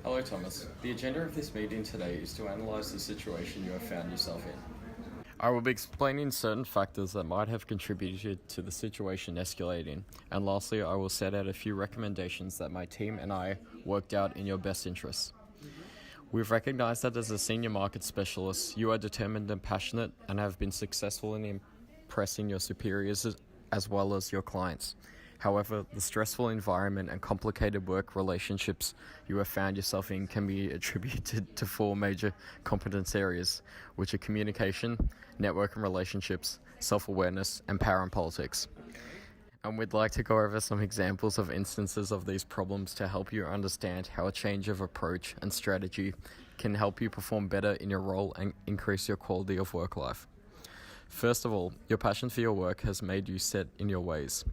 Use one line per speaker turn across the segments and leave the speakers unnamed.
Hello, Thomas. The agenda of this meeting today is to analyse the situation you have found yourself in. I will be explaining certain factors that might have contributed to the situation escalating, and lastly, I will set out a few recommendations that my team and I worked out in your best interests. We've recognised that as a senior market specialist, you are determined and passionate and have been successful in impressing your superiors as well as your clients. However, the stressful environment and complicated work relationships you have found yourself in can be attributed to four major competence areas, which are communication, network and relationships, self-awareness, and power and politics. And we'd like to go over some examples of instances of these problems to help you understand how a change of approach and strategy can help you perform better in your role and increase your quality of work life. First of all, your passion for your work has made you set in your ways.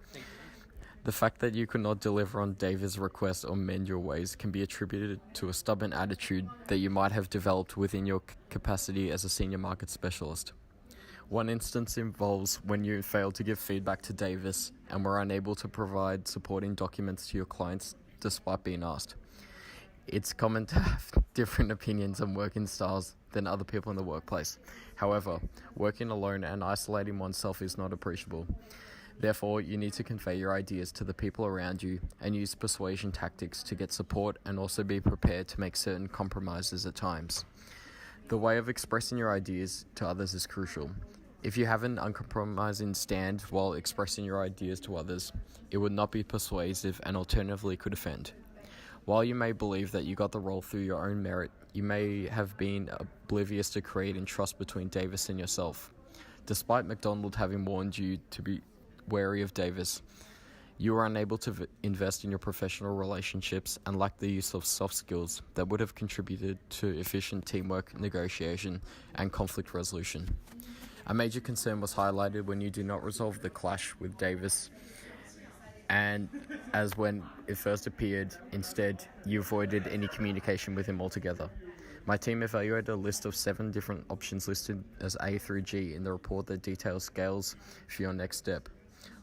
The fact that you could not deliver on David's request or mend your ways can be attributed to a stubborn attitude that you might have developed within your capacity as a senior market specialist. One instance involves when you failed to give feedback to Davis and were unable to provide supporting documents to your clients despite being asked. It's common to have different opinions and working styles than other people in the workplace. However, working alone and isolating oneself is not appreciable. Therefore, you need to convey your ideas to the people around you and use persuasion tactics to get support and also be prepared to make certain compromises at times. The way of expressing your ideas to others is crucial. If you have an uncompromising stand while expressing your ideas to others, it would not be persuasive and alternatively could offend. While you may believe that you got the role through your own merit, you may have been oblivious to creating trust between Davis and yourself. Despite McDonald having warned you to be wary of Davis, you were unable to invest in your professional relationships and lacked the use of soft skills that would have contributed to efficient teamwork, negotiation, and conflict resolution. A major concern was highlighted when you did not resolve the clash with Davis, and as when it first appeared, instead, you avoided any communication with him altogether. My team evaluated a list of 7 different options listed as A through G in the report that details scales for your next step.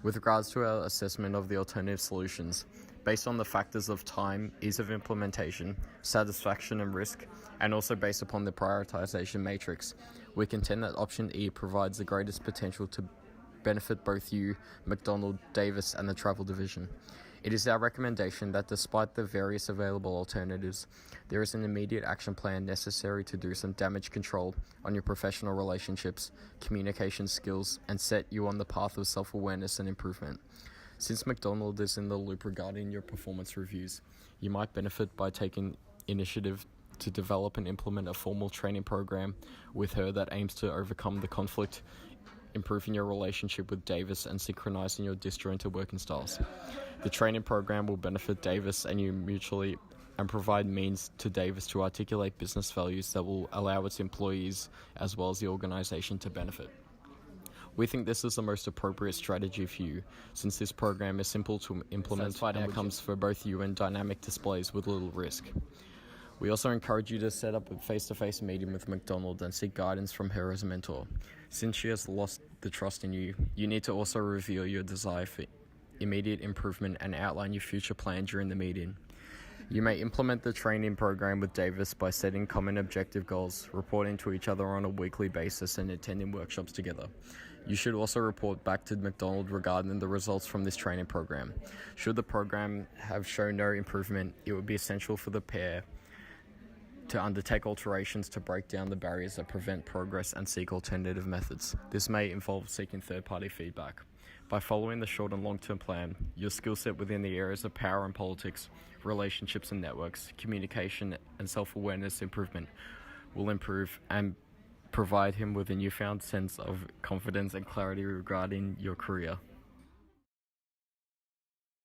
With regards to our assessment of the alternative solutions, based on the factors of time, ease of implementation, satisfaction and risk, and also based upon the prioritization matrix, we contend that option E provides the greatest potential to benefit both you, McDonald, Davis, and the travel division. It is our recommendation that despite the various available alternatives, there is an immediate action plan necessary to do some damage control on your professional relationships, communication skills, and set you on the path of self-awareness and improvement. Since McDonald is in the loop regarding your performance reviews, you might benefit by taking initiative to develop and implement a formal training program with her that aims to overcome the conflict, improving your relationship with Davis and synchronizing your disjointed working styles. The training program will benefit Davis and you mutually and provide means to Davis to articulate business values that will allow its employees as well as the organization to benefit. We think this is the most appropriate strategy for you, since this program is simple to implement and comes for both you and dynamic displays with little risk. We also encourage you to set up a face-to-face meeting with McDonald and seek guidance from her as a mentor. Since she has lost the trust in you, you need to also reveal your desire for immediate improvement and outline your future plan during the meeting. You may implement the training program with Davis by setting common objective goals, reporting to each other on a weekly basis, and attending workshops together. You should also report back to McDonald regarding the results from this training program. Should the program have shown no improvement, it would be essential for the pair to undertake alterations to break down the barriers that prevent progress and seek alternative methods. This may involve seeking third-party feedback. By following the short and long-term plan, your skill set within the areas of power and politics, relationships and networks, communication and self-awareness improvement will improve and provide him with a newfound sense of confidence and clarity regarding your career.